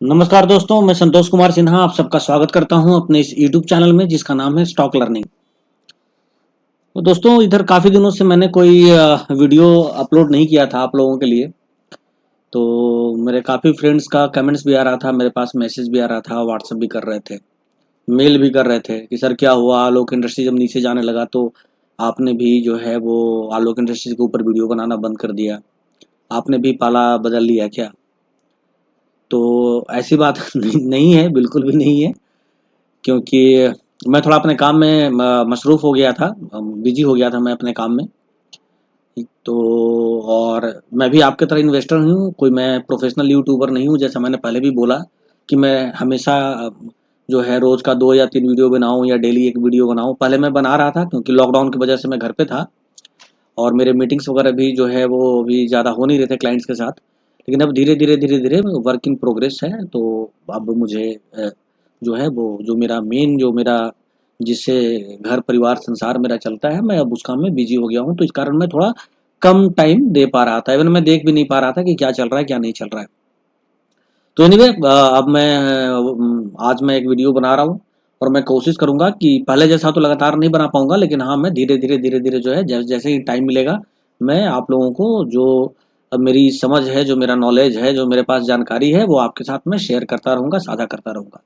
नमस्कार दोस्तों, मैं संतोष कुमार सिन्हा आप सबका स्वागत करता हूं अपने इस यूट्यूब चैनल में जिसका नाम है स्टॉक लर्निंग। तो दोस्तों, इधर काफ़ी दिनों से मैंने कोई वीडियो अपलोड नहीं किया था आप लोगों के लिए। तो मेरे काफ़ी फ्रेंड्स का कमेंट्स भी आ रहा था, मेरे पास मैसेज भी आ रहा था, व्हाट्सएप भी कर रहे थे, मेल भी कर रहे थे कि सर क्या हुआ, आलोक इंडस्ट्री जब नीचे जाने लगा तो आपने भी जो है वो आलोक इंडस्ट्रीज के ऊपर वीडियो बनाना बंद कर दिया, आपने भी पाला बदल लिया क्या? तो ऐसी बात नहीं है, बिल्कुल भी नहीं है। क्योंकि मैं थोड़ा अपने काम में मसरूफ़ हो गया था, बिजी हो गया था मैं अपने काम में। तो और मैं भी आपके तरह इन्वेस्टर हूँ, कोई मैं प्रोफेशनल यूट्यूबर नहीं हूँ। जैसा मैंने पहले भी बोला कि मैं हमेशा जो है रोज़ का 2 या 3 वीडियो बनाऊँ या डेली 1 वीडियो बनाऊँ। पहले मैं बना रहा था क्योंकि लॉकडाउन की वजह से मैं घर पे था और मेरे मीटिंग्स वगैरह भी जो है वो अभी ज़्यादा हो नहीं रहे थे क्लाइंट्स के साथ। लेकिन अब धीरे-धीरे वर्क इन प्रोग्रेस है। तो अब मुझे जो है वो जो मेरा जिससे घर परिवार संसार मेरा चलता है, मैं अब उस काम में बिज़ी हो गया हूँ। तो इस कारण मैं थोड़ा कम टाइम दे पा रहा था। इवन मैं देख भी नहीं पा रहा था कि क्या चल रहा है, क्या नहीं चल रहा है। तो एनीवे अब आज मैं एक वीडियो बना रहा हूँ और मैं कोशिश करूँगा कि पहले जैसा तो लगातार नहीं बना पाऊँगा, लेकिन हाँ, मैं धीरे-धीरे जो है जैसे ही टाइम मिलेगा, मैं आप लोगों को जो मेरी समझ है, जो मेरा नॉलेज है, जो मेरे पास जानकारी है, वो आपके साथ मैं शेयर करता रहूँगा, साझा करता रहूँगा।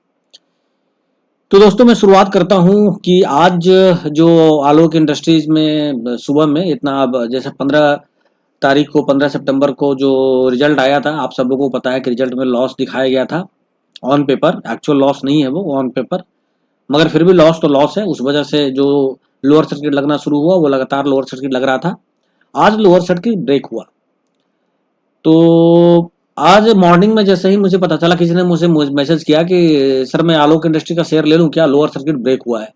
तो दोस्तों, मैं शुरुआत करता हूँ कि आज जो आलोक इंडस्ट्रीज में सुबह में इतना अब जैसे 15 तारीख को 15 सितंबर को जो रिजल्ट आया था, आप सब लोगों को पता है कि रिजल्ट में लॉस दिखाया गया था। ऑन पेपर एक्चुअल लॉस नहीं है वो, ऑन पेपर, मगर फिर भी लॉस तो लॉस है। उस वजह से जो लोअर सर्किट लगना शुरू हुआ वो लगातार लोअर सर्किट लग रहा था। आज लोअर सर्किट ब्रेक हुआ। तो आज मॉर्निंग में जैसे ही मुझे पता चला, किसी ने मुझे मैसेज किया कि सर मैं आलोक इंडस्ट्री का शेयर ले लूं क्या, लोअर सर्किट ब्रेक हुआ है।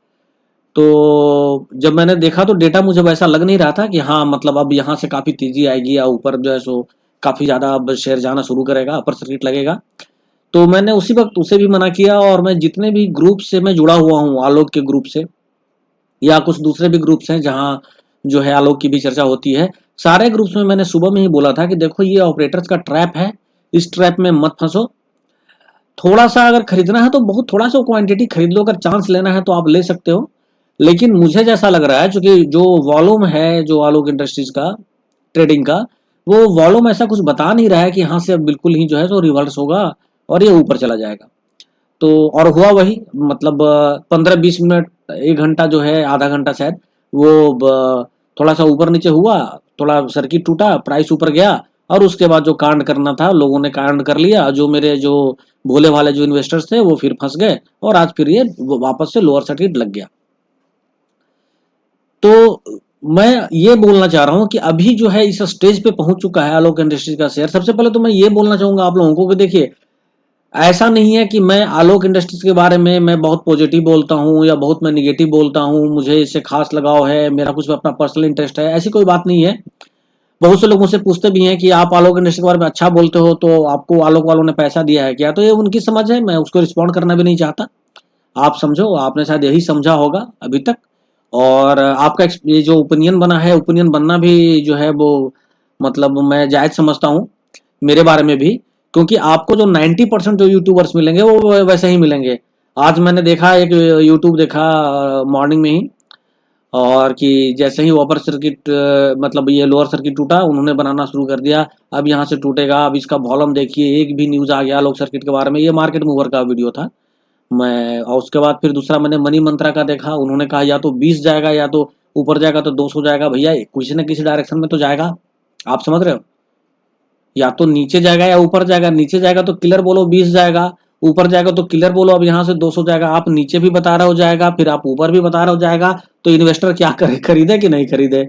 तो जब मैंने देखा तो डेटा मुझे वैसा लग नहीं रहा था कि हाँ मतलब अब यहाँ से काफ़ी तेजी आएगी या ऊपर जो है सो काफ़ी ज़्यादा अब शेयर जाना शुरू करेगा, अपर सर्किट लगेगा। तो मैंने उसी वक्त उसे भी मना किया और मैं जितने भी ग्रुप से मैं जुड़ा हुआ हूँ, आलोक के ग्रुप से या कुछ दूसरे भी ग्रुप्स हैं जहाँ जो है आलोक की भी चर्चा होती है, सारे ग्रुप्स में मैंने सुबह में ही बोला था कि देखो ये ऑपरेटर्स का ट्रैप है, इस ट्रैप में मत फंसो। थोड़ा सा अगर खरीदना है तो बहुत थोड़ा सा क्वांटिटी खरीद लो, अगर चांस लेना है तो आप ले सकते हो। लेकिन मुझे जैसा लग रहा है, चूंकि जो वॉल्यूम है जो आलोक इंडस्ट्रीज का ट्रेडिंग का, वो वॉल्यूम ऐसा कुछ बता नहीं रहा है कि यहाँ से अब बिल्कुल ही जो है सो रिवर्स होगा और ये ऊपर चला जाएगा। तो और हुआ वही, मतलब 15-20 मिनट, 1 घंटा जो है, आधा घंटा शायद, वो थोड़ा सा ऊपर नीचे हुआ, थोड़ा सर्किट टूटा, प्राइस ऊपर गया और उसके बाद जो कांड करना था लोगों ने कांड कर लिया। जो मेरे जो भोले भाले जो इन्वेस्टर्स थे वो फिर फंस गए और आज फिर ये वापस से लोअर सर्किट लग गया। तो मैं ये बोलना चाह रहा हूँ कि अभी जो है इस स्टेज पे पहुंच चुका है आलोक इंडस्ट्रीज का शेयर। सबसे पहले तो मैं ये बोलना चाहूंगा आप लोगों को कि देखिए, ऐसा नहीं है कि मैं आलोक इंडस्ट्रीज के बारे में मैं बहुत पॉजिटिव बोलता हूँ या बहुत मैं निगेटिव बोलता हूँ, मुझे इससे खास लगाव है, मेरा कुछ अपना पर्सनल इंटरेस्ट है, ऐसी कोई बात नहीं है। बहुत से लोग मुझसे पूछते भी हैं कि आप आलोक इंडस्ट्री के बारे में अच्छा बोलते हो तो आपको आलोक वालों ने पैसा दिया है क्या? तो ये उनकी समझ है, मैं उसको रिस्पॉन्ड करना भी नहीं चाहता। आप समझो, आपने शायद यही समझा होगा अभी तक। और आपका ये जो ओपिनियन बना है, ओपिनियन बनना भी जो है वो मतलब मैं जायज समझता हूँ मेरे बारे में भी। क्योंकि आपको जो 90% जो यूट्यूबर्स मिलेंगे वो वैसे ही मिलेंगे। आज मैंने देखा, एक यूट्यूब देखा मॉर्निंग में ही, और कि जैसे ही अपर सर्किट मतलब ये लोअर सर्किट टूटा, उन्होंने बनाना शुरू कर दिया, अब यहाँ से टूटेगा, अब इसका वॉल्यूम देखिए, एक भी न्यूज़ आ गया लोअर सर्किट के बारे में। ये मार्केट मूवर का वीडियो था। मैं और उसके बाद फिर दूसरा मैंने मनी मंत्रा का देखा, उन्होंने कहा या तो 20 जाएगा या तो ऊपर जाएगा तो 200 जाएगा। भैया किसी न किसी डायरेक्शन में तो जाएगा, आप समझ रहे हो? या तो नीचे जाएगा या ऊपर जाएगा। नीचे जाएगा तो क्लियर बोलो 20 जाएगा, ऊपर जाएगा तो क्लियर बोलो अब यहाँ से 200 जाएगा। आप नीचे भी बता रहे हो जाएगा, फिर आप ऊपर भी बता रहे हो जाएगा, तो इन्वेस्टर क्या करे, खरीदे कि नहीं खरीदे,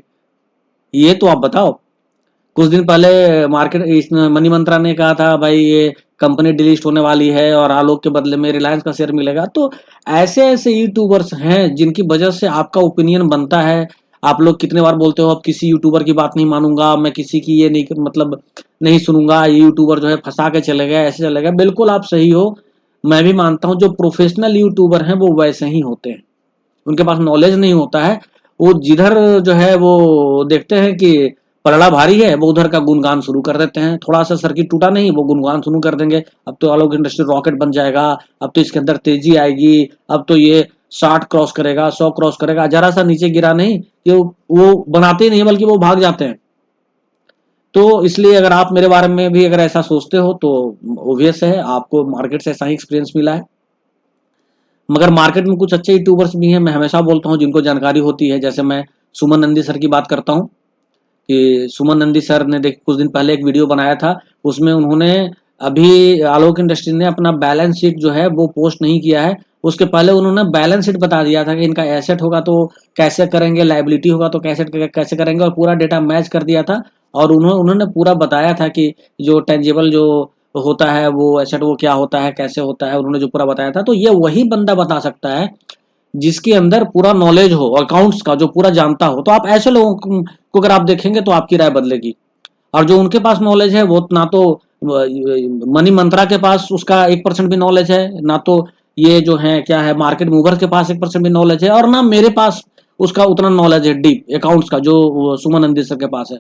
ये तो आप बताओ। कुछ दिन पहले मार्केट इस मनी मंत्रा ने कहा था भाई ये कंपनी डिलीट होने वाली है और आलोक के बदले में रिलायंस का शेयर मिलेगा। तो ऐसे ऐसे यूट्यूबर्स हैं जिनकी वजह से आपका ओपिनियन बनता है। आप लोग कितने बार बोलते हो अब किसी यूट्यूबर की बात नहीं मानूंगा, मैं किसी की ये नहीं मतलब नहीं सुनूंगा, ये यूट्यूबर जो है फंसा के चले गए, ऐसे चले गए। बिल्कुल आप सही हो, मैं भी मानता हूँ जो प्रोफेशनल यूट्यूबर हैं वो वैसे ही होते हैं, उनके पास नॉलेज नहीं होता है। वो जिधर जो है वो देखते हैं कि पलड़ा भारी है वो उधर का गुणगान शुरू कर देते हैं, थोड़ा सा सर्किट टूटा नहीं वो गुणगान शुरू कर देंगे, अब तो आलोक इंडस्ट्री रॉकेट बन जाएगा, अब तो इसके अंदर तेजी आएगी, अब तो ये 60 क्रॉस करेगा, 100 क्रॉस करेगा, जरा सा नीचे गिरा नहीं कि वो बनाते ही नहीं बल्कि वो भाग जाते हैं। तो इसलिए अगर आप मेरे बारे में भी अगर ऐसा सोचते हो तो ऑब्वियस है आपको मार्केट से ऐसा ही एक्सपीरियंस मिला है। मगर मार्केट में कुछ अच्छे यूट्यूबर्स भी हैं, मैं हमेशा बोलता हूँ जिनको जानकारी होती है, जैसे मैं सुमन नंदी सर की बात करता हूँ कि सुमन नंदी सर ने देख कुछ दिन पहले एक वीडियो बनाया था, उसमें उन्होंने अभी आलोक इंडस्ट्री ने अपना बैलेंस शीट जो है वो पोस्ट नहीं किया है, उसके पहले उन्होंने बैलेंस शीट बता दिया था कि इनका एसेट होगा तो कैसे करेंगे, लाइबिलिटी होगा तो कैसे करेंगे, और पूरा डेटा मैच कर दिया था। और उन्होंने पूरा बताया था कि जो टेंजिबल जो होता है वो एसेट वो क्या होता है, कैसे होता है, उन्होंने जो पूरा बताया था। तो ये वही बंदा बता सकता है जिसके अंदर पूरा नॉलेज हो अकाउंट्स का, जो पूरा जानता हो। तो आप ऐसे लोगों को अगर आप देखेंगे तो आपकी राय बदलेगी। और जो उनके पास नॉलेज है वो ना तो मनी मंत्रा के पास उसका 1% भी नॉलेज है, ना तो ये जो है क्या है मार्केट मूवर के पास 1% भी नॉलेज है, और ना मेरे पास उसका उतना नॉलेज है डीप अकाउंट्स का जो सुमन नंदी सर के पास है।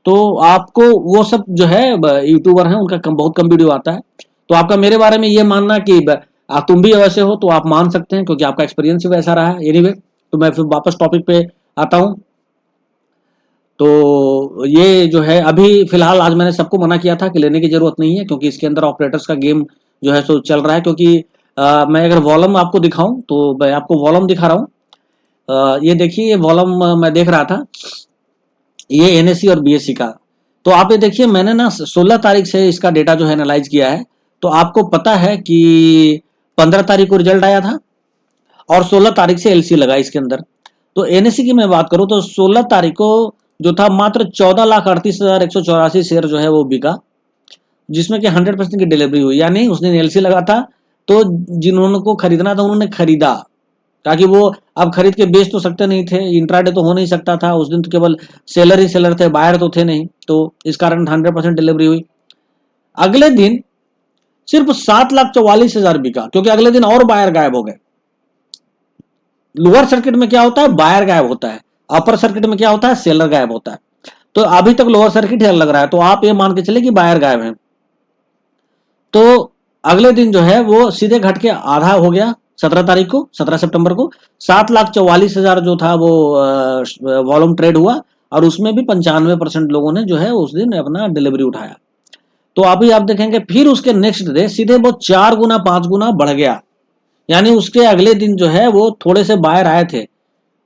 तो आपको वो सब जो है यूट्यूबर हैं उनका बहुत कम वीडियो आता है। तो आपका मेरे बारे में ये मानना कि तुम भी वैसे हो तो आप मान सकते हैं क्योंकि आपका एक्सपीरियंस ही वैसा रहा है। एनीवे, तो मैं फिर वापस टॉपिक पे आता हूँ। तो ये जो है अभी फिलहाल आज मैंने सबको मना किया था कि लेने की जरूरत नहीं है, क्योंकि इसके अंदर ऑपरेटर्स का गेम जो है सो चल रहा है। क्योंकि मैं अगर वॉल्यूम आपको दिखाऊं तो मैं आपको वॉल्यूम दिखा रहा हूँ। ये देखिए, ये वॉल्यूम मैं देख रहा था, ये एनएससी और बीएससी का। तो आप ये देखिए, मैंने ना 16 तारीख से इसका डेटा जो है एनालाइज किया है। तो आपको पता है कि 15 तारीख को रिजल्ट आया था और 16 तारीख से एलसी लगा इसके अंदर। तो एनएससी की मैं बात करूं तो 16 तारीख को जो था मात्र 14,38,184 शेयर जो है वो बिका, जिसमें कि 100% की डिलीवरी हुई। यानी उस दिन एलसी लगा था तो जिन्होंने को खरीदना था उन्होंने खरीदा, ताकि वो अब खरीद के बेच तो सकते नहीं थे, इंट्राडे तो हो नहीं सकता था उस दिन, तो केवल सेलर ही सेलर थे, बायर तो थे नहीं। तो इस कारण 100% डिलीवरी हुई। अगले दिन सिर्फ 7,44,000 बिका, क्योंकि अगले दिन और बायर गायब हो गए। लोअर सर्किट में क्या होता है, बायर गायब होता है, अपर सर्किट में क्या होता है, सेलर गायब होता है। तो अभी तक लोअर सर्किट लग रहा है, तो आप ये मान के चले कि बायर गायब है। तो अगले दिन जो है वो सीधे घट के आधा हो गया 17 तारीख को, 17 सितंबर को 7,44,000 जो था वो वॉल्यूम ट्रेड हुआ, और उसमें भी 95% लोगों ने जो है उस दिन अपना डिलीवरी उठाया। तो अभी आप देखेंगे फिर उसके नेक्स्ट डे सीधे वो 4 गुना 5 गुना बढ़ गया। यानी उसके अगले दिन जो है वो थोड़े से बायर आए थे,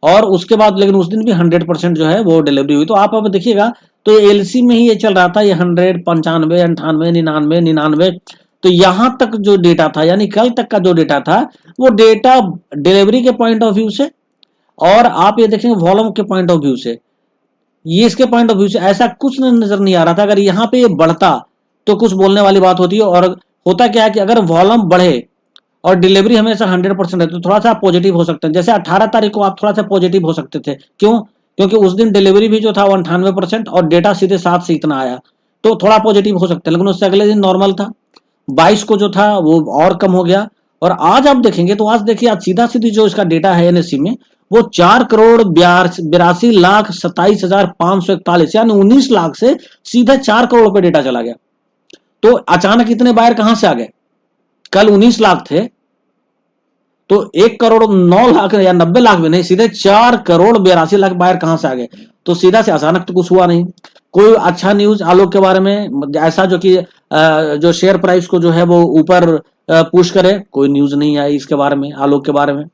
और उसके बाद लेकिन उस दिन भी 100% जो है वो डिलीवरी हुई। तो आप अब देखिएगा तो एलसी में ही ये चल रहा था, ये 100, 95, 98, 99, 99। तो यहां तक जो डेटा था, यानी कल तक का जो डेटा था, वो डेटा डिलीवरी के पॉइंट ऑफ व्यू से, और आप ये देखेंगे वॉल्यूम के पॉइंट ऑफ व्यू से, ये इसके पॉइंट ऑफ व्यू से ऐसा कुछ नजर नहीं आ रहा था। अगर यहाँ पे ये बढ़ता तो कुछ बोलने वाली बात होती है। और होता क्या है कि अगर वॉल्यूम बढ़े और डिलीवरी हमेशा 100% है तो थोड़ा सा आप पॉजिटिव हो सकते हैं। जैसे 18 तारीख को आप थोड़ा सा पॉजिटिव हो सकते थे, क्यों? क्योंकि उस दिन डिलीवरी भी जो था 98% और डेटा सीधे 7 से इतना आया, तो थोड़ा पॉजिटिव हो सकते हैं। लेकिन उससे अगले दिन नॉर्मल था, 22 को जो था वो और कम हो गया। और आज आप देखेंगे तो आज देखिए, आज सीधा सीधी जो इसका डेटा है एनएससी में, वो 4,82,27,541, यानी 19 लाख से सीधा 4 करोड़ पे डेटा चला गया। तो अचानक इतने बायर कहां से आ गए? कल 19 लाख थे, तो 1,09,00,000 या 90 लाख में नहीं, सीधे 4,82,00,000 बायर कहां से आ गए? तो सीधा से अचानक तो कुछ हुआ नहीं। कोई अच्छा न्यूज आलोक के बारे में ऐसा जो कि जो शेयर प्राइस को जो है वो ऊपर पुश करे, कोई न्यूज नहीं आई इसके बारे में, आलोक के बारे में।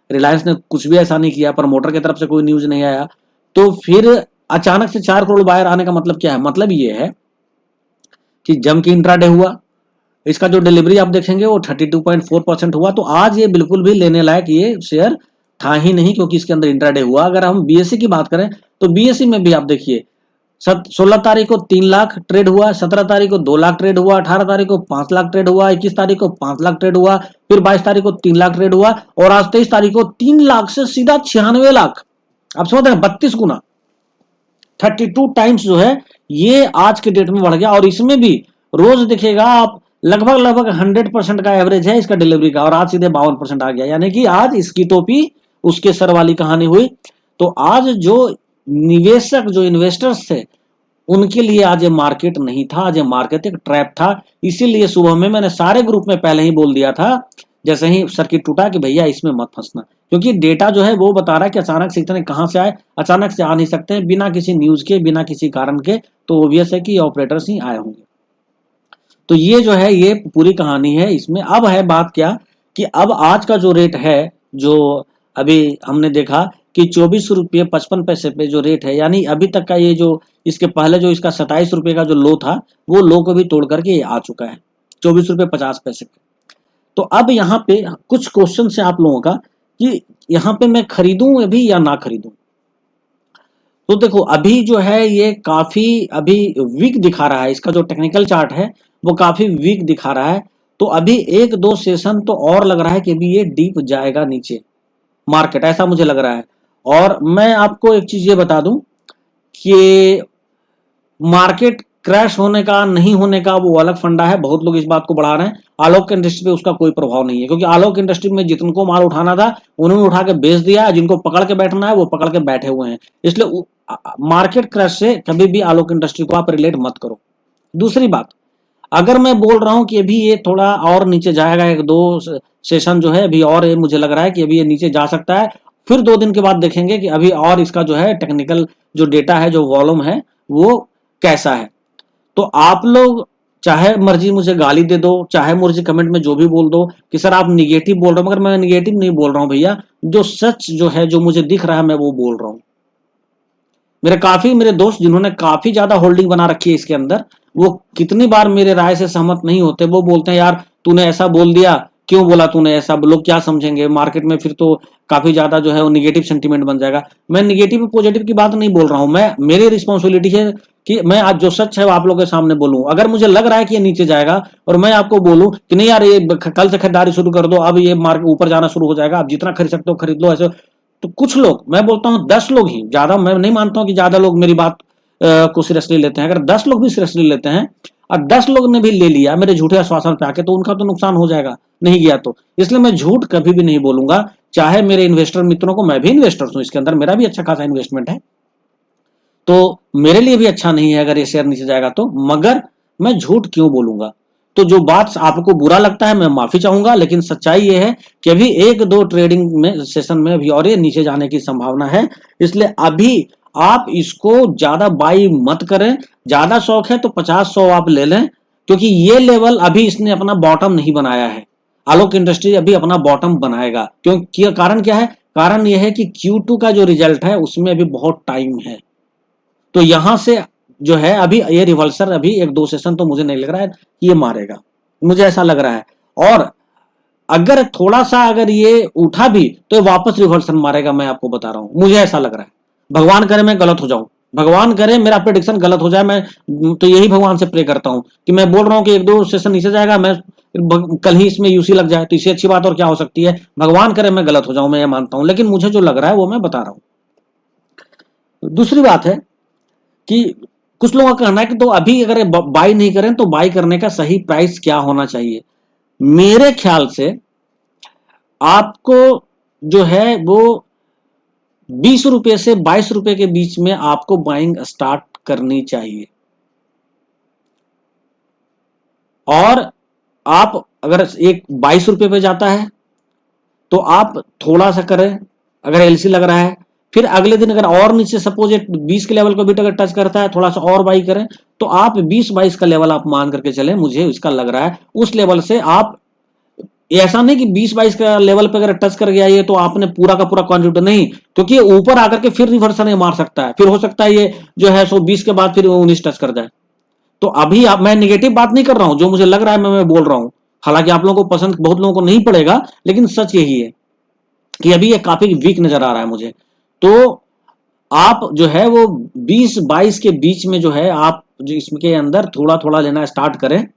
रिलायंस ने कुछ भी ऐसा नहीं किया, प्रमोटर की तरफ से कोई न्यूज नहीं आया। तो फिर अचानक से 4 करोड़ बायर आने का मतलब क्या है? मतलब ये है कि जम की इंट्राडे हुआ, इसका जो डिलीवरी आप देखेंगे वो 32.4% हुआ। तो आज ये बिल्कुल भी लेने लायक ये शेयर था ही नहीं, क्योंकि इसके अंदर इंट्राडे हुआ। अगर हम बीएससी की बात करें तो बीएससी में भी आप देखिए 16 तारीख को 3 लाख ट्रेड हुआ, 17 तारीख को 2 लाख ट्रेड हुआ, 18 तारीख को 5 लाख ट्रेड हुआ, 21 तारीख को 5 लाख ट्रेड हुआ, फिर 22 तारीख को 3 लाख ट्रेड हुआ, और आज 23 तारीख को 3 लाख से सीधा 96 लाख। आप समझ रहे हैं, 32 गुना, 32 टाइम्स जो है ये आज के डेट में बढ़ गया। और इसमें भी रोज देखिएगा आप लगभग 100% का एवरेज है इसका डिलीवरी का, और आज सीधे 52% आ गया। यानी कि आज इसकी टोपी उसके सर वाली कहानी हुई। तो आज जो निवेशक, जो इन्वेस्टर्स थे, उनके लिए आज ये मार्केट नहीं था, आज ये मार्केट एक ट्रैप था। इसीलिए सुबह में मैंने सारे ग्रुप में पहले ही बोल दिया था, जैसे ही सर्किट टूटा, कि भैया इसमें मत फंसना, क्योंकि डेटा जो है वो बता रहा है कि अचानक से इतने कहां से आए, अचानक से आ नहीं सकते हैं बिना किसी न्यूज के, बिना किसी कारण के, तो ऑब्वियस है कि ऑपरेटर्स ही आए होंगे। तो ये जो है ये पूरी कहानी है इसमें। अब है बात क्या कि अब आज का जो रेट है, जो अभी हमने देखा कि 24 रुपये 55 पैसे पे जो रेट है, यानी अभी तक का ये जो इसके पहले जो इसका 27 रुपये का जो लो था, वो लो को भी तोड़ करके ये आ चुका है 24 रुपये 50 पैसे पे। तो अब यहाँ पे कुछ क्वेश्चन है आप लोगों का कि यहाँ पे मैं खरीदूं अभी या ना खरीदूं। तो देखो अभी जो है ये काफी अभी वीक दिखा रहा है, इसका जो टेक्निकल चार्ट है वो काफी वीक दिखा रहा है। तो अभी एक दो सेशन तो और लग रहा है कि अभी ये डीप जाएगा नीचे मार्केट, ऐसा मुझे लग रहा है। और मैं आपको एक चीज ये बता दूं कि मार्केट क्रैश होने का नहीं होने का वो अलग फंडा है, बहुत लोग इस बात को बढ़ा रहे हैं। आलोक इंडस्ट्री पे उसका कोई प्रभाव नहीं है, क्योंकि आलोक इंडस्ट्री में जिनको माल उठाना था उन्होंने उठा के बेच दिया, जिनको पकड़ के बैठना है वो पकड़ के बैठे हुए हैं। इसलिए मार्केट क्रैश से कभी भी आलोक इंडस्ट्री को आप रिलेट मत करो। दूसरी बात, अगर मैं बोल रहा हूं कि अभी ये थोड़ा और नीचे जाएगा, एक दो सेशन जो है अभी और ये मुझे लग रहा है कि अभी ये नीचे जा सकता है, फिर 2 दिन के बाद देखेंगे कि अभी और इसका जो है टेक्निकल जो डेटा है, जो वॉल्यूम है वो कैसा है। तो आप लोग चाहे मर्जी मुझे गाली दे दो, चाहे मुझे कमेंट में जो भी बोल दो कि सर आप निगेटिव बोल रहे हो, मगर मैं निगेटिव नहीं बोल रहा हूं भैया, जो सच जो है जो मुझे दिख रहा है मैं वो बोल रहा हूं। मेरे दोस्त जिन्होंने काफी ज्यादा होल्डिंग बना रखी है इसके अंदर, वो कितनी बार मेरे राय से सहमत नहीं होते, वो बोलते हैं यार तूने ऐसा बोल दिया, क्यों बोला तूने ऐसा, लोग क्या समझेंगे मार्केट में, फिर तो काफी ज्यादा जो है वो निगेटिव सेंटीमेंट बन जाएगा। मैं निगेटिव पॉजिटिव की बात नहीं बोल रहा हूं, मैं मेरी रिस्पॉन्सिबिलिटी है कि मैं आज जो सच है वो आप लोगों के सामने बोलूं। अगर मुझे लग रहा है कि ये नीचे जाएगा और मैं आपको बोलूं कि नहीं यार ये कल से खरीदारी शुरू कर दो, अब ये मार्केट ऊपर जाना शुरू हो जाएगा, आप जितना खरीद सकते हो खरीद लो, ऐसे, तो कुछ लोग, मैं बोलता हूं 10 लोग ही, ज्यादा मैं नहीं मानता हूं कि ज्यादा लोग मेरी बात को सीरियसली लेते हैं। अगर 10 लोग भी सीरियसली लेते हैं और 10 लोग ने भी ले लिया मेरे झूठे आश्वासन पे आके, तो उनका तो नुकसान हो जाएगा नहीं गया तो। इसलिए मैं झूठ कभी भी नहीं बोलूंगा, चाहे मेरे इन्वेस्टर मित्रों को, मैं भी इन्वेस्टर हूं इसके अंदर, मेरा भी अच्छा खासा इन्वेस्टमेंट है, तो मेरे लिए भी अच्छा नहीं है अगर ये शेयर नीचे जाएगा तो, मगर मैं झूठ क्यों बोलूंगा। तो जो बात आपको बुरा लगता है मैं माफी चाहूंगा, लेकिन सच्चाई ये है कि अभी एक दो ट्रेडिंग में सेशन में अभी और ये नीचे जाने की संभावना है। इसलिए अभी आप इसको ज्यादा बाई मत करें, ज्यादा शौक है तो 50-100 आप ले लें, क्योंकि ये लेवल अभी इसने अपना बॉटम नहीं बनाया है। आलोक इंडस्ट्री अभी अपना बॉटम बनाएगा, क्योंकि कारण क्या है, कारण यह है कि Q2 का जो रिजल्ट है उसमें अभी बहुत टाइम है। तो यहां से जो है अभी ये रिवर्सल अभी एक दो सेशन तो मुझे नहीं लग रहा है कि ये मारेगा, मुझे ऐसा लग रहा है। और अगर थोड़ा सा अगर ये उठा भी तो वापस रिवर्सल मारेगा, मैं आपको बता रहा हूं, मुझे ऐसा लग रहा है। भगवान करे मैं गलत हो जाऊं, भगवान करे मेरा प्रेडिक्शन गलत हो जाए, मैं तो यही भगवान से प्रे करता हूं कि मैं बोल रहा हूं कि एक दो सेशन नीचे जाएगा, मैं कल ही इसमें यूसी लग जाए तो इससे अच्छी बात और क्या हो सकती है। भगवान करे मैं गलत हो जाऊं, मैं ये मानता हूं, लेकिन मुझे जो लग रहा है वो मैं बता रहा हूं। दूसरी बात है कि कुछ लोगों का कहना है कि तो अभी अगर बाई नहीं करें तो बाई करने का सही प्राइस क्या होना चाहिए। मेरे ख्याल से आपको जो है वो 20 रुपए से 22 रुपए के बीच में आपको बाइंग स्टार्ट करनी चाहिए। और आप अगर एक 22 रुपए पे जाता है तो आप थोड़ा सा करें, अगर एलसी लग रहा है, फिर अगले दिन अगर और नीचे सपोज 20 के लेवल को भी अगर टच करता है, थोड़ा सा और बाई करें, तो आप 20-22 का लेवल आप मान करके चले, मुझे इसका लग रहा है उस लेवल से आप, ऐसा नहीं कि 20-22 का लेवल पे अगर टच कर गया ये तो आपने पूरा का पूरा कॉन्ट्रीब्यूट नहीं, क्योंकि ऊपर आकर के फिर रिवर्सल मार सकता है, फिर हो सकता है ये जो है 120 के बाद फिर 19 टच कर जाए। तो अभी मैं निगेटिव बात नहीं कर रहा हूं, जो मुझे लग रहा है मैं बोल रहा हूं, हालांकि आप लोगों को पसंद बहुत लोगों को नहीं पड़ेगा, लेकिन सच यही है कि अभी ये काफी वीक नजर आ रहा है मुझे। तो आप जो है वो 20-22 के बीच में जो है आप जो इसके अंदर थोड़ा थोड़ा लेना स्टार्ट करें,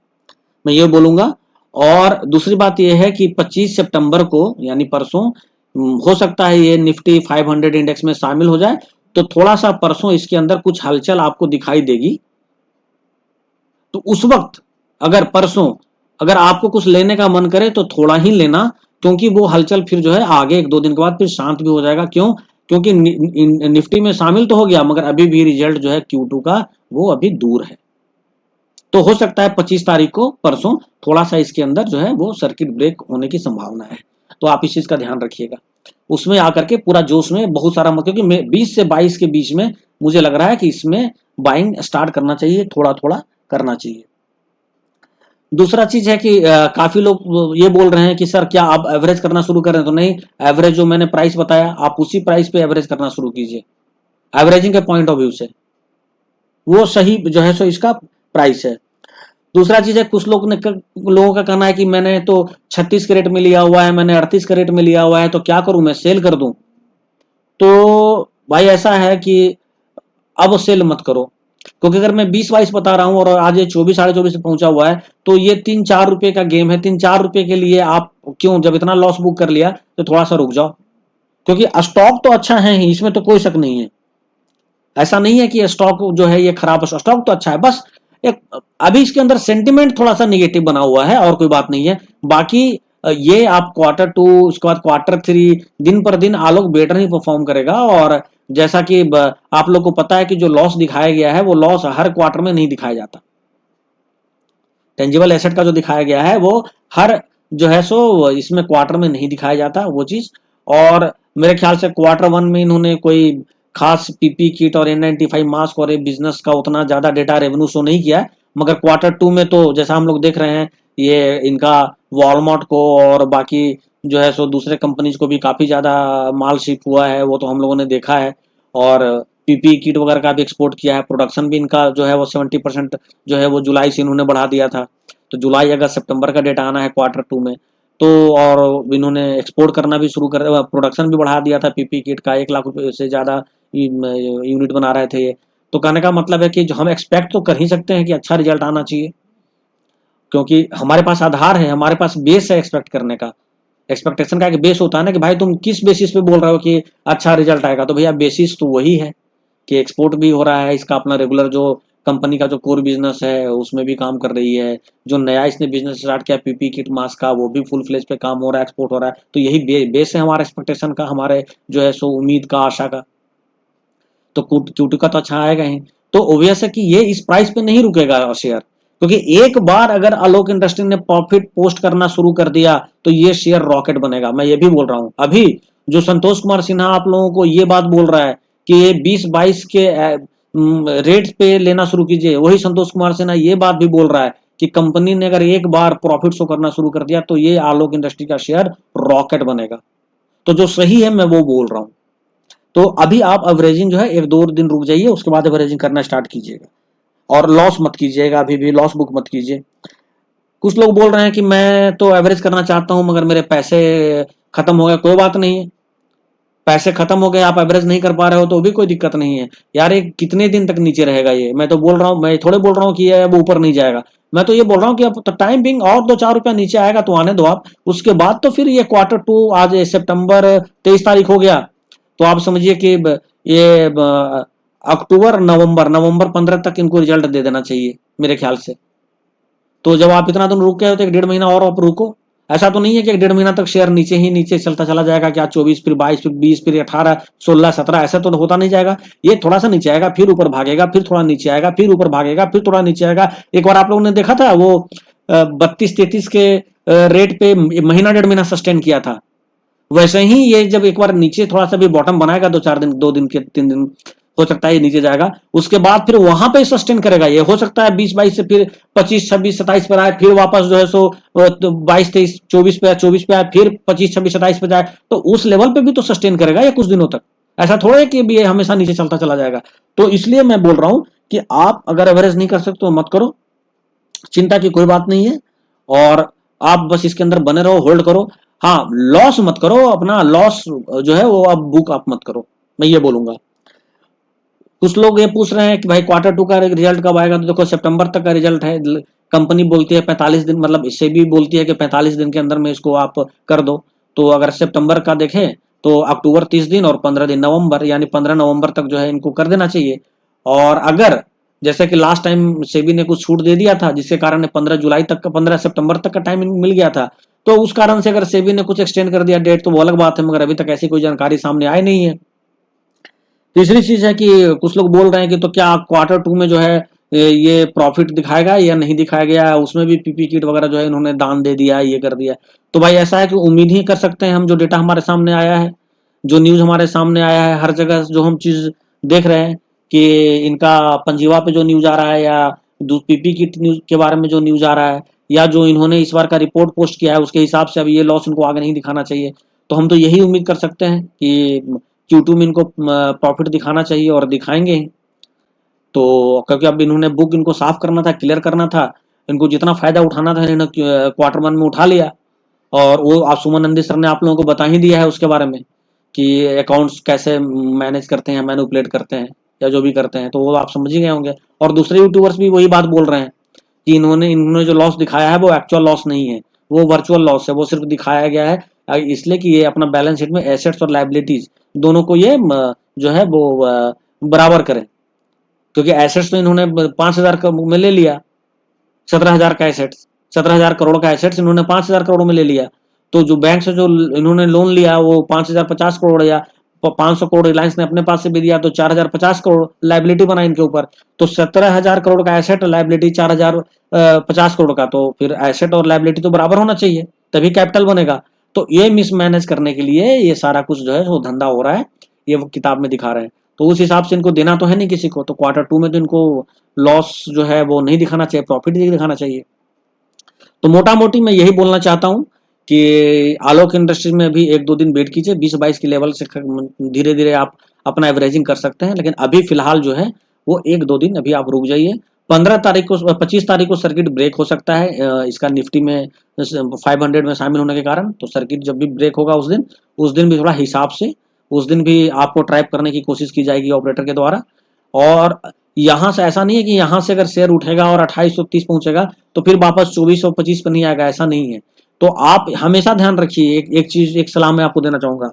मैं ये बोलूंगा। और दूसरी बात यह है कि 25 सितंबर को यानी परसों हो सकता है ये निफ्टी 500 इंडेक्स में शामिल हो जाए, तो थोड़ा सा परसों इसके अंदर कुछ हलचल आपको दिखाई देगी। तो उस वक्त अगर परसों अगर आपको कुछ लेने का मन करे तो थोड़ा ही लेना, क्योंकि वो हलचल फिर जो है आगे 1-2 दिन के बाद फिर शांत भी हो जाएगा। क्यों क्योंकि निफ्टी में शामिल तो हो गया, मगर अभी भी रिजल्ट जो है Q2 का वो अभी दूर है। तो हो सकता है 25 तारीख को परसों थोड़ा सा इसके अंदर जो है वो सर्किट ब्रेक होने की संभावना है। तो आप इस चीज का ध्यान रखिएगा। उसमें आकर के पूरा जोश में बहुत सारा, क्योंकि 20 से 22 के बीच में मुझे लग रहा है कि इसमें बाइंग स्टार्ट करना चाहिए, थोड़ा थोड़ा करना चाहिए। दूसरा चीज है कि काफी लोग ये बोल रहे हैं कि सर क्या आप एवरेज करना शुरू करें, तो नहीं, एवरेज जो मैंने प्राइस बताया आप उसी प्राइस पे एवरेज करना शुरू कीजिए, एवरेजिंग के पॉइंट ऑफ व्यू से वो सही जो है सो इसका प्राइस है। दूसरा चीज है, कुछ लोगों का कहना है कि मैंने तो 36 कैरेट में लिया हुआ है, मैंने 38 कैरेट में लिया हुआ है, तो क्या करूं, मैं सेल कर दूं। तो भाई ऐसा है कि अब सेल मत करो, क्योंकि अगर मैं 20-22 बता रहा हूं और आज ये 24-24.5 पे पहुंचा हुआ है, तो ये 3-4 रुपए का गेम है। 3-4 रुपए के लिए आप क्यों, जब इतना लॉस बुक कर लिया तो थोड़ा सा रुक जाओ, क्योंकि स्टॉक तो अच्छा है ही, इसमें तो कोई शक नहीं है। ऐसा नहीं है कि स्टॉक जो है ये खराब है, स्टॉक तो अच्छा है, बस एक अभी इसके अंदर सेंटिमेंट थोड़ा सा निगेटिव बना हुआ है, और कोई बात नहीं है। बाकी ये आप Q2 उसके बाद Q3 दिन पर दिन आलोक बेटर ही परफॉर्म करेगा। और जैसा कि आप लोग को पता है कि जो लॉस दिखाया गया है वो लॉस हर क्वार्टर में नहीं दिखाया जाता। टेंजिबल एसेट का जो दिखाया गया है वो हर जो है सो इसमें क्वार्टर में नहीं दिखाया जाता वो चीज। और मेरे ख्याल से Q1 में इन्होंने कोई खास पीपी किट और N95 मास्क और बिजनेस का उतना ज्यादा डेटा रेवेन्यू शो नहीं किया, मगर Q2 में तो जैसा हम लोग देख रहे हैं ये इनका वॉलमार्ट को और बाकी जो है सो दूसरे कंपनीज को भी काफी ज्यादा माल शिप हुआ है, वो तो हम लोगों ने देखा है। और पीपी किट वगैरह का भी एक्सपोर्ट किया है, प्रोडक्शन भी इनका जो है वो 70% जो है वो जुलाई से इन्होंने बढ़ा दिया था। तो जुलाई अगस्त सितंबर का डेटा आना है Q2 में, तो और इन्होंने एक्सपोर्ट करना भी शुरू कर, प्रोडक्शन भी बढ़ा दिया था पीपी किट का, 1 लाख रुपए से ज्यादा यूनिट बना रहे थे ये। तो कहने का मतलब है कि जो हम एक्सपेक्ट तो कर ही सकते हैं कि अच्छा रिजल्ट आना चाहिए, क्योंकि हमारे पास आधार है, हमारे पास बेस है एक्सपेक्ट करने का। एक्सपेक्टेशन का एक बेस होता है ना कि भाई तुम किस बेसिस पे बोल रहे हो कि अच्छा रिजल्ट आएगा, तो भैया बेसिस तो वही है कि एक्सपोर्ट भी हो रहा है, इसका अपना रेगुलर जो कंपनी का जो कोर बिजनेस है उसमें भी काम कर रही है, जो नया इसने बिजनेस स्टार्ट किया पीपी किट मास्क का वो भी फुल फ्लेज पे काम हो रहा है, एक्सपोर्ट हो रहा है। तो यही बेस है हमारा एक्सपेक्टेशन का, हमारे जो है सो उम्मीद का, आशा का। तो Q2 का तो अच्छा आएगा ही। तो ऑब्वियस है कि ये इस प्राइस पे नहीं रुकेगा शेयर, क्योंकि एक बार अगर आलोक इंडस्ट्री ने प्रॉफिट पोस्ट करना शुरू कर दिया तो ये शेयर रॉकेट बनेगा। मैं ये भी बोल रहा हूं, अभी जो संतोष कुमार सिन्हा आप लोगों को ये बात बोल रहा है कि ये 20-22 के रेट पे लेना शुरू कीजिए, वही संतोष कुमार सिन्हा ये बात भी बोल रहा है कि कंपनी ने अगर एक बार प्रॉफिट शो करना शुरू कर दिया तो ये आलोक इंडस्ट्री का शेयर रॉकेट बनेगा। तो जो सही है मैं वो बोल रहा हूं। तो अभी आप एवरेजिंग जो है 1-2 दिन रुक जाइए, उसके बाद एवरेजिंग करना स्टार्ट कीजिएगा और लॉस मत कीजिएगा, अभी भी लॉस बुक मत कीजिए। कुछ लोग बोल रहे हैं कि मैं तो एवरेज करना चाहता हूं मगर मेरे पैसे खत्म हो गए। कोई बात नहीं है, पैसे खत्म हो गए, आप एवरेज नहीं कर पा रहे हो तो भी कोई दिक्कत नहीं है यार। ये कितने दिन तक नीचे रहेगा ये, मैं तो बोल रहा हूँ, मैं थोड़े बोल रहा हूँ कि ये अब ऊपर नहीं जाएगा। मैं तो ये बोल रहा हूँ कि अब तो टाइम बिंग और 2-4 रुपया नीचे आएगा तो आने दो आप, उसके बाद तो फिर ये Q2 आज सितंबर 23 तारीख हो गया, तो आप समझिए कि ये अक्टूबर नवंबर 15 तक इनको रिजल्ट दे देना चाहिए मेरे ख्याल से। तो जब आप इतना दिन रुक गए हो तो 1-1.5 महीना और आप रुको। ऐसा तो नहीं है कि 1-1.5 महीना तक शेयर नीचे ही नीचे चलता चला जाएगा, क्या 24 फिर 22 फिर 20 फिर 18 16 17, ऐसा तो होता नहीं जाएगा। ये थोड़ा सा नीचे आएगा फिर ऊपर भागेगा, फिर थोड़ा नीचे आएगा फिर ऊपर भागेगा, फिर थोड़ा नीचे आएगा। एक बार आप लोगों ने देखा था वो 32-33 के रेट पे महीना 1.5 महीना सस्टेन किया था, वैसे ही ये जब एक बार नीचे थोड़ा सा भी बॉटम बनाएगा 2-4 दिन, 2 दिन के 3 दिन हो सकता है ये नीचे जाएगा, उसके बाद फिर वहां पे सस्टेन करेगा। ये हो सकता है 20-22 से फिर 25-26-27 पर आए, फिर वापस जो है सो 22-23-24 पे आए, 24 पे आए, फिर 25-26-27 पे जाए, तो उस लेवल पे भी तो सस्टेन करेगा ये कुछ दिनों तक। ऐसा थोड़ा है कि ये हमेशा नीचे चलता चला जाएगा। तो इसलिए मैं बोल रहा हूं कि आप अगर एवरेज नहीं कर सकते तो मत करो, चिंता की कोई बात नहीं है, और आप बस इसके अंदर बने रहो, होल्ड करो। हाँ, लॉस मत करो, अपना लॉस जो है वो अब बुक आप मत करो, मैं ये बोलूंगा। कुछ लोग ये पूछ रहे हैं कि भाई Q2 का रिजल्ट कब आएगा, तो देखो सितंबर तक का रिजल्ट है, कंपनी बोलती है 45 दिन, मतलब इससे भी बोलती है कि 45 दिन के अंदर में इसको आप कर दो। तो अगर सितंबर का देखें तो अक्टूबर 30 दिन और 15 दिन नवंबर, यानी 15 नवंबर तक जो है इनको कर देना चाहिए। और अगर जैसे कि लास्ट टाइम सेबी ने कुछ छूट दे दिया था जिसके कारण 15 जुलाई तक का 15 सितंबर तक का टाइम मिल गया था, तो उस कारण से अगर सेबी ने कुछ एक्सटेंड कर दिया डेट तो वो अलग बात है, मगर अभी तक ऐसी कोई जानकारी सामने आई नहीं है। तीसरी चीज है कि कुछ लोग बोल रहे हैं कि तो क्या क्वार्टर टू में जो है ये प्रॉफिट दिखाएगा या नहीं दिखाया गया, उसमें भी पीपी किट वगैरह जो है इन्होंने दान दे दिया, ये कर दिया। तो भाई ऐसा है कि उम्मीद ही कर सकते हैं हम, जो डेटा हमारे सामने आया है, जो न्यूज हमारे सामने आया है, हर जगह जो हम चीज देख रहे हैं कि इनका पंजीवा पे जो न्यूज आ रहा है, या पीपी किट न्यूज के बारे में जो न्यूज आ रहा है, या जो इन्होंने इस बार का रिपोर्ट पोस्ट किया है उसके हिसाब से अब ये लॉस इनको आगे नहीं दिखाना चाहिए। तो हम तो यही उम्मीद कर सकते हैं कि Q2 में इनको प्रॉफिट दिखाना चाहिए और दिखाएंगे ही। तो क्योंकि अब इन्होंने बुक इनको साफ करना था, क्लियर करना था, इनको जितना फायदा उठाना था इन्होंने क्वार्टर वन में उठा लिया। और वो आप सुमन नंदी सर ने आप लोगों को बता ही दिया है उसके बारे में कि अकाउंट्स कैसे मैनेज करते हैं, मैनिपुलेट करते हैं, या जो भी करते हैं, तो वो आप समझ ही गए होंगे। और दूसरे यूट्यूबर्स भी वही बात बोल रहे हैं कि इन्होंने जो लॉस दिखाया है वो एक्चुअल लॉस नहीं है, वो वर्चुअल लॉस है, वो सिर्फ दिखाया गया है इसलिए कि ये अपना बैलेंस शीट में एसेट्स और लाइबिलिटीज दोनों को ये जो है वो बराबर करें। क्योंकि एसेट्स तो इन्होंने 5,000 में ले लिया, 17,000 का एसेट्स, 17,000 करोड़ का एसेट्स इन्होंने 5,000 करोड़ में ले लिया। तो जो बैंक से जो इन्होंने लोन लिया वो 5,050 करोड़, या 500 करोड़ रिलायंस ने अपने पास से भी दिया, तो 4,050 करोड़ लाइबिलिटी बना इनके ऊपर। तो 17,000 करोड़ का एसेट, लाइबिलिटी 4,050 करोड़ का, तो फिर एसेट और लाइबिलिटी तो बराबर होना चाहिए, तभी कैपिटल बनेगा। तो ये मिसमैनेज करने के लिए ये सारा कुछ जो है वो धंधा हो रहा है, ये वो किताब में दिखा रहे हैं। तो उस हिसाब से इनको देना तो है नहीं किसी को, तो क्वार्टर टू में तो इनको लॉस जो है वो नहीं दिखाना चाहिए, प्रॉफिट ही दिखाना चाहिए। तो मोटा मोटी मैं यही बोलना चाहता हूँ कि आलोक इंडस्ट्रीज में भी 1-2 दिन वेट कीजिए, 20-22 के लेवल से धीरे धीरे आप अपना एवरेजिंग कर सकते हैं, लेकिन अभी फिलहाल जो है वो 1-2 दिन अभी आप रुक जाइए। 15 तारीख को 25 तारीख को सर्किट ब्रेक हो सकता है इसका निफ्टी में 500 में शामिल होने के कारण। तो सर्किट जब भी ब्रेक होगा उस दिन भी थोड़ा हिसाब से, उस दिन भी आपको ट्रैप करने की कोशिश की जाएगी ऑपरेटर के द्वारा। और यहाँ से ऐसा नहीं है कि यहाँ से अगर शेयर उठेगा और 2830 पहुंचेगा तो फिर वापस 2425 पर नहीं आएगा, ऐसा नहीं है। तो आप हमेशा ध्यान रखिए, एक चीज, एक सलाह मैं आपको देना चाहूंगा,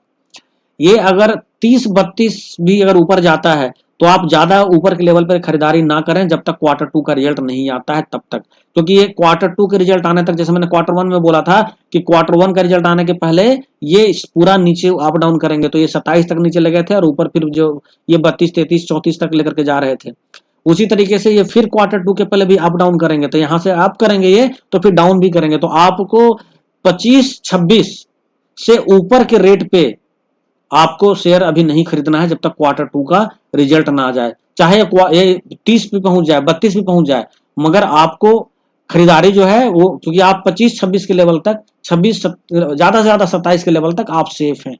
ये अगर 30-32 भी अगर ऊपर जाता है तो आप ज्यादा ऊपर के लेवल पर खरीदारी ना करें जब तक क्वार्टर टू का रिजल्ट नहीं आता है तब तक। क्योंकि ये क्वार्टर टू के रिजल्ट आने तक, जैसे मैंने क्वार्टर वन में बोला था कि क्वार्टर वन का रिजल्ट आने के पहले ये पूरा नीचे अप डाउन करेंगे, तो ये 27 तक नीचे लगे थे और ऊपर फिर जो ये 32-33-34 तक लेकर के जा रहे थे। उसी तरीके से ये फिर क्वार्टर टू के पहले भी अप डाउन करेंगे, तो यहां से अप करेंगे ये, तो फिर डाउन भी करेंगे। तो आपको 25-26 से ऊपर के रेट पे आपको शेयर अभी नहीं खरीदना है जब तक क्वार्टर टू का रिजल्ट ना आ जाए। चाहे ये 30 भी पहुंच जाए, 32 भी पहुंच जाए, मगर आपको खरीदारी जो है वो, क्योंकि आप 25-26 के लेवल तक, 26 ज्यादा से ज्यादा 27 के लेवल तक आप सेफ हैं।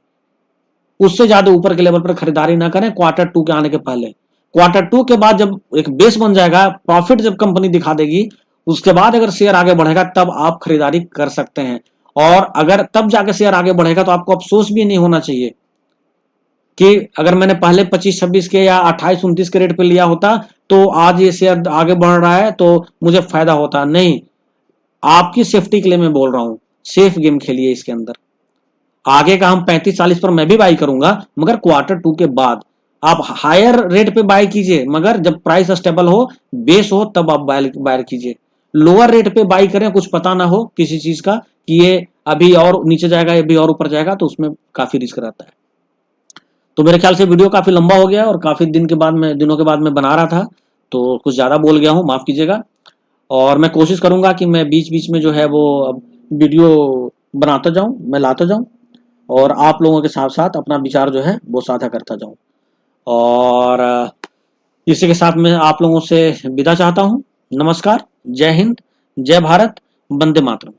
उससे ज्यादा ऊपर के लेवल पर खरीदारी ना करें क्वार्टर टू के आने के पहले। क्वार्टर टू के बाद जब एक बेस बन जाएगा, प्रॉफिट जब कंपनी दिखा देगी, उसके बाद अगर शेयर आगे बढ़ेगा तब आप खरीदारी कर सकते हैं। और अगर तब जाके शेयर आगे बढ़ेगा तो आपको अफसोस भी नहीं होना चाहिए कि अगर मैंने पहले 25-26 के या 28-29 के रेट पे लिया होता तो आज ये शेयर आगे बढ़ रहा है तो मुझे फायदा होता। नहीं, आपकी सेफ्टी के लिए मैं बोल रहा हूं, सेफ गेम खेलिए इसके अंदर। आगे का हम 35-40 पर मैं भी बाई करूंगा, मगर क्वार्टर टू के बाद आप हायर रेट पे बाय कीजिए, मगर जब प्राइस स्टेबल हो, बेस हो, तब आप बाय कीजिए। लोअर रेट पे बाई करें, कुछ पता ना हो किसी चीज का कि ये अभी और नीचे जाएगा, ये भी और ऊपर जाएगा, तो उसमें काफी रिस्क रहता है। तो मेरे ख्याल से वीडियो काफी लंबा हो गया और काफी दिनों के बाद मैं बना रहा था, तो कुछ ज्यादा बोल गया हूँ, माफ कीजिएगा। और मैं कोशिश करूंगा कि मैं बीच बीच में जो है वो वीडियो बनाता जाऊं, मैं लाता जाऊं, और आप लोगों के साथ साथ अपना विचार जो है वो साझा करता जाऊं। और इसी के साथ मैं आप लोगों से विदा चाहता हूं। नमस्कार, जय हिंद, जय भारत, वंदे मातरम।